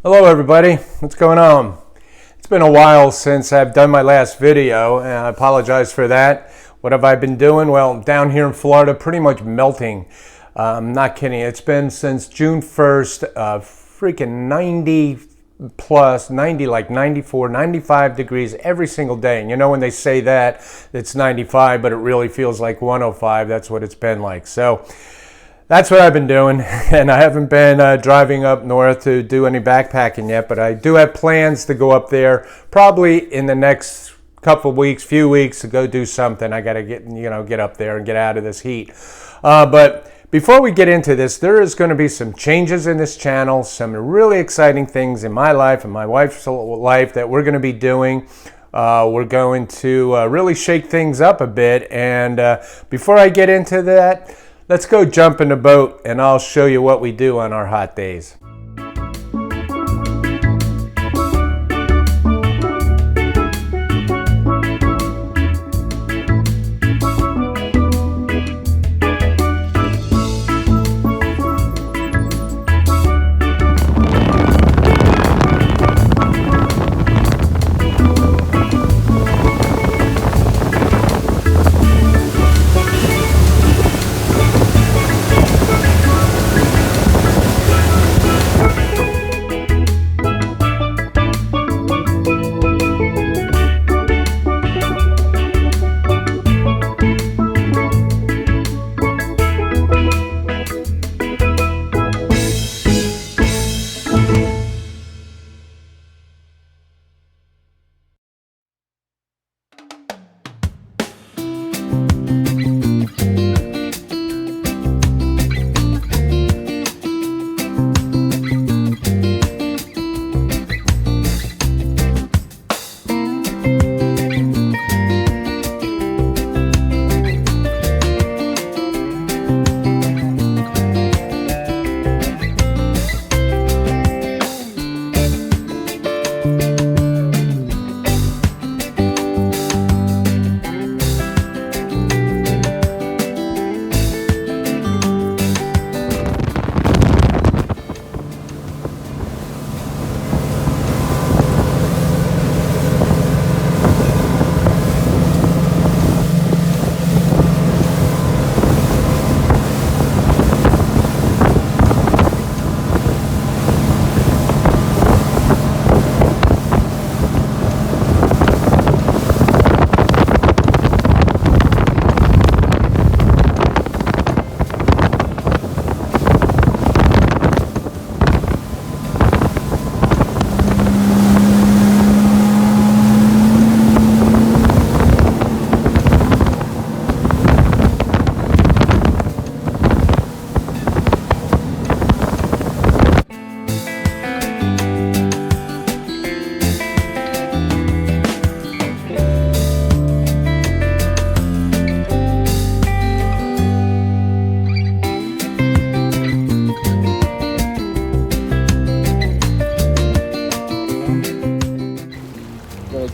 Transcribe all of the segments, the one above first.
Hello everybody, what's going on? It's been a while since I've done my last video and I apologize for that. What have I been doing? Well, down here in Florida, pretty much melting. I'm not kidding, it's been since June 1st, freaking 90 plus, 90 like 94, 95 degrees every single day. And you know when they say that, it's 95, but it really feels like 105, that's what it's been like. So that's what I've been doing, and I haven't been driving up north to do any backpacking yet, but I do have plans to go up there probably in the next couple of weeks, few weeks, to go do something. I got to get up there and get out of this heat. But before we get into this, there is going to be some changes in this channel, some really exciting things in my life and my wife's life that we're going to be doing. We're going to really shake things up a bit, and before I get into that, let's go jump in the boat and I'll show you what we do on our hot days.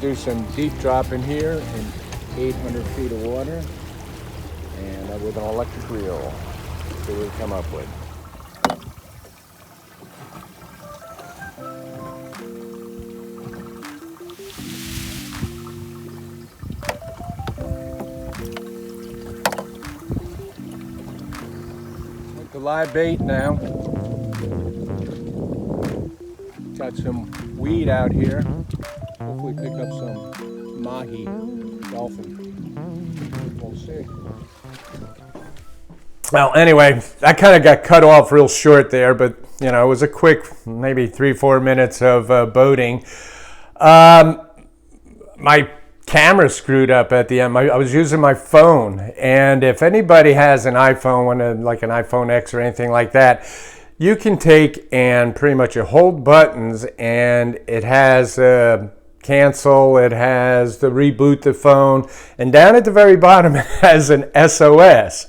Do some deep dropping here in 800 feet of water, and with an electric reel. See what we come up with. Take the live bait now. Got some weed out here. Hopefully pick up some mahi, dolphin. We'll see. Well, anyway, I kind of got cut off real short there, but you know, it was a quick, maybe 3-4 minutes of boating. My camera screwed up at the end. I was using my phone, and if anybody has an iPhone, like an iPhone X or anything like that, you can take and pretty much you hold buttons, and it has cancel, it has the reboot the phone, and down at the very bottom it has an SOS.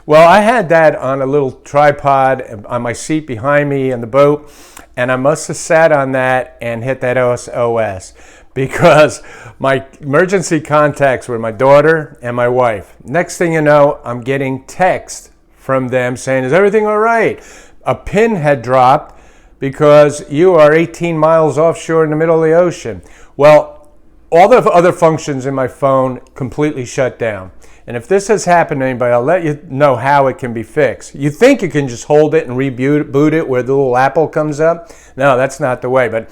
Well, I had that on a little tripod on my seat behind me in the boat, and I must have sat on that and hit that SOS because my emergency contacts were my daughter and my wife. Next thing you know, I'm getting text from them saying, "Is everything all right?" A pin had dropped. because you are 18 miles offshore in the middle of the ocean. Well, all the other functions in my phone completely shut down. And if this has happened to anybody, I'll let you know how it can be fixed. You think you can just hold it and reboot it where the little apple comes up. No, that's not the way. But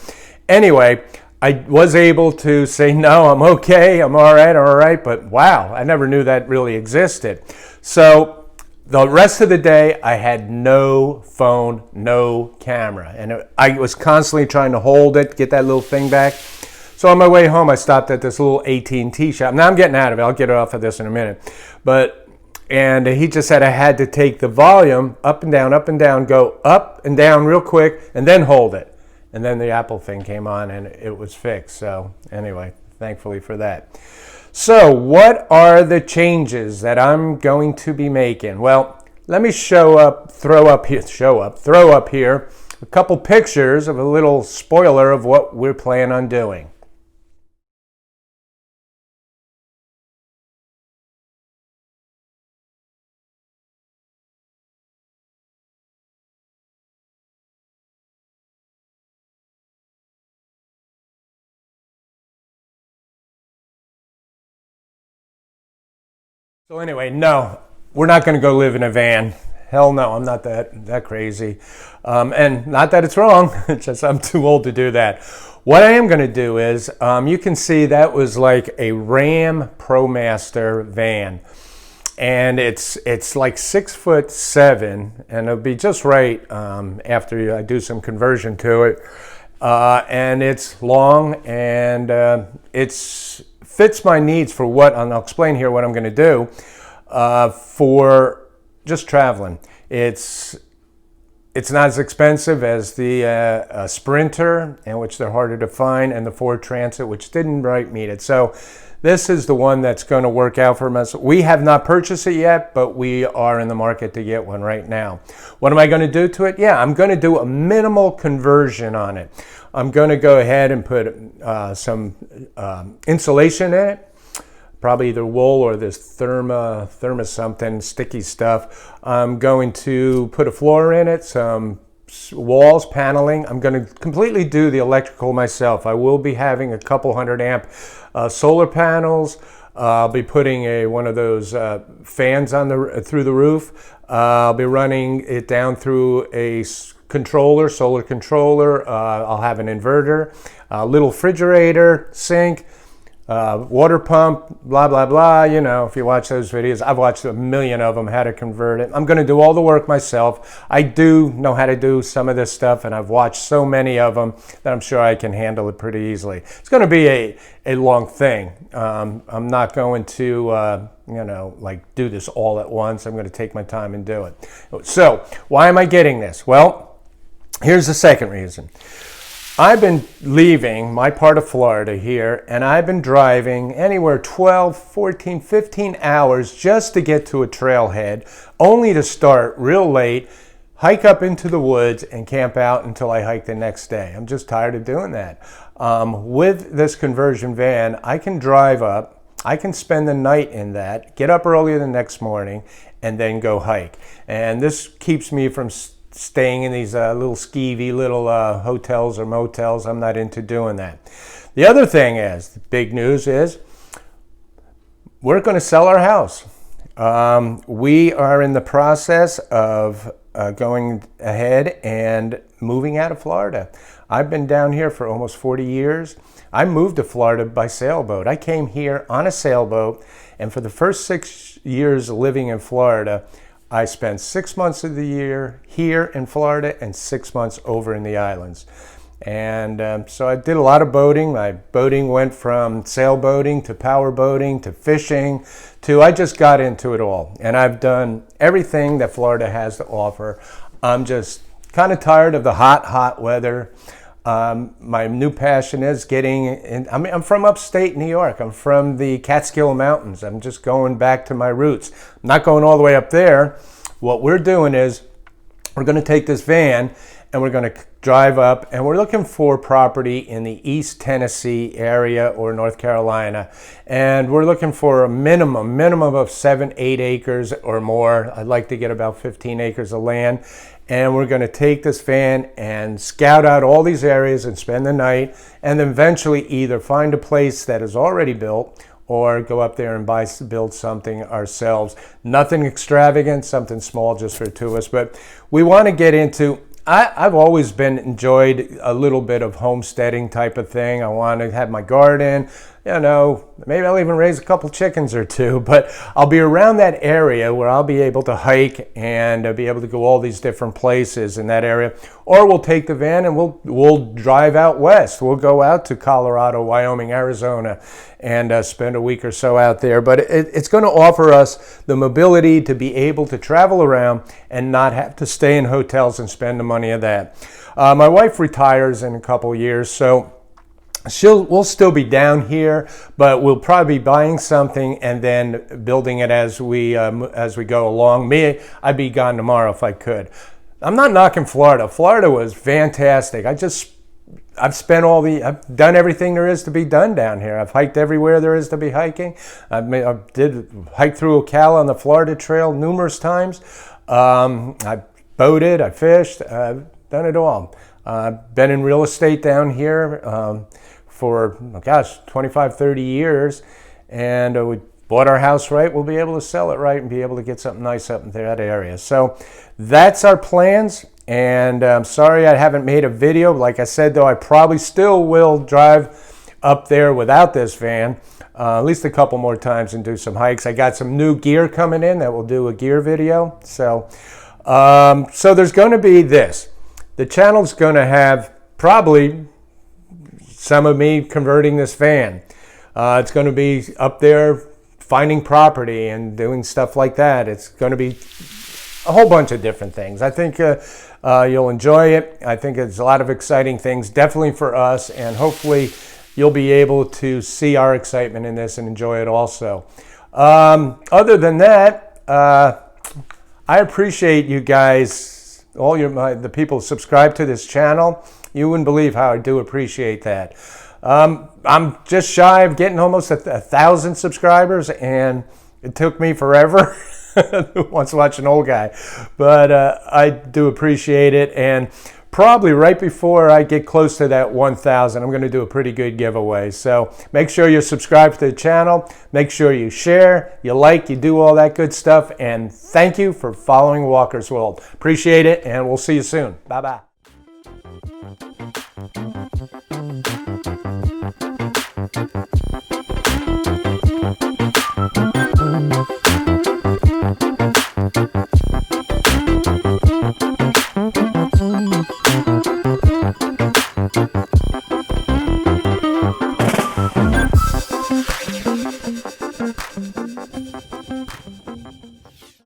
anyway, I was able to say, no, I'm okay, I'm all right. But wow, I never knew that really existed. So the rest of the day, I had no phone, no camera. And I was constantly trying to hold it, get that little thing back. So on my way home, I stopped at this little AT&T shop. Now I'm getting out of it. I'll get off of this in a minute. And he just said I had to take the volume up and down, go up and down real quick, and then hold it. And then the Apple thing came on, and it was fixed. So anyway, thankfully for that. So what are the changes that I'm going to be making? Well, let me throw up here a couple pictures of a little spoiler of what we're planning on doing. So anyway, no, we're not going to go live in a van. Hell no, I'm not that crazy. And not that it's wrong, it's just I'm too old to do that. What I am going to do is, you can see that was like a Ram ProMaster van. And it's like 6'7", and it'll be just right after I do some conversion to it. And it's long, and it's fits my needs for what, and I'll explain here what I'm going to do for just traveling. It's not as expensive as the Sprinter, and which they're harder to find, and the Ford Transit, which didn't right meet it. So this is the one that's going to work out for us. We have not purchased it yet, but we are in the market to get one right now. What am I going to do to it? Yeah, I'm going to do a minimal conversion on it. I'm going to go ahead and put some insulation in it, probably either wool or this therma something, sticky stuff. I'm going to put a floor in it, some walls, paneling. I'm going to completely do the electrical myself. I will be having a couple 100-amp solar panels. I'll be putting one of those fans on through the roof. I'll be running it down through a solar controller. I'll have an inverter, a little refrigerator, sink, water pump, blah, blah, blah. You know, if you watch those videos, I've watched a million of them, how to convert it. I'm going to do all the work myself. I do know how to do some of this stuff, and I've watched so many of them that I'm sure I can handle it pretty easily. It's going to be a long thing. I'm not going to, like do this all at once. I'm going to take my time and do it. So why am I getting this? Well, here's the second reason. I've been leaving my part of Florida here, and I've been driving anywhere 12, 14, 15 hours just to get to a trailhead, only to start real late, hike up into the woods, and camp out until I hike the next day. I'm just tired of doing that. With this conversion van, I can drive up, I can spend the night in that, get up early the next morning, and then go hike. And this keeps me from staying in these little skeevy little hotels or motels. I'm not into doing that. The other thing is, the big news is, we're going to sell our house. We are in the process of going ahead and moving out of Florida. I've been down here for almost 40 years. I moved to Florida by sailboat. I came here on a sailboat, and for the first 6 years living in Florida, I spent 6 months of the year here in Florida and 6 months over in the islands. And so I did a lot of boating. My boating went from sailboating to power boating to fishing to, I just got into it all. And I've done everything that Florida has to offer. I'm just kind of tired of the hot weather. My new passion is getting in. I'm from upstate New York. I'm from the Catskill Mountains. I'm just going back to my roots. I'm not going all the way up there. What we're doing is we're going to take this van and we're going to drive up, and we're looking for property in the East Tennessee area or North Carolina. And we're looking for a minimum of 7-8 acres or more. I'd like to get about 15 acres of land. and we're going to take this van and scout out all these areas and spend the night, and then eventually either find a place that is already built or go up there and build something ourselves. Nothing extravagant, something small just for two of us. But we want to get into, I've always enjoyed a little bit of homesteading type of thing. I want to have my garden, you know, maybe I'll even raise a couple chickens or two, but I'll be around that area where I'll be able to hike and be able to go all these different places in that area. Or we'll take the van and we'll drive out west. We'll go out to Colorado, Wyoming, Arizona, and spend a week or so out there. But it's going to offer us the mobility to be able to travel around and not have to stay in hotels and spend the money of that. My wife retires in a couple years, so we'll still be down here, but we'll probably be buying something and then building it as we go along. I'd be gone tomorrow if I could. I'm not knocking Florida. Florida was fantastic. I've done everything there is to be done down here. I've hiked everywhere there is to be hiking. I did hike through Ocala on the Florida Trail numerous times. I boated, I fished, I've done it all. I've been in real estate down here for, 25, 30 years. And we bought our house right. We'll be able to sell it right and be able to get something nice up in that area. So that's our plans. And I'm sorry I haven't made a video. Like I said, though, I probably still will drive up there without this van at least a couple more times and do some hikes. I got some new gear coming in that will do a gear video. So there's going to be this. The channel's going to have probably some of me converting this van. It's going to be up there finding property and doing stuff like that. It's going to be a whole bunch of different things. I think you'll enjoy it. I think it's a lot of exciting things, definitely for us, and hopefully you'll be able to see our excitement in this and enjoy it also. Other than that, I appreciate you guys, the people who subscribe to this channel. You wouldn't believe how I do appreciate that. I'm just shy of getting almost 1,000 subscribers, and it took me forever. Who wants to watch an old guy? But I do appreciate it, and probably right before I get close to that 1,000, I'm going to do a pretty good giveaway. So make sure you subscribe to the channel. Make sure you share, you like, you do all that good stuff. And thank you for following Walker's World. Appreciate it, and we'll see you soon. Bye-bye.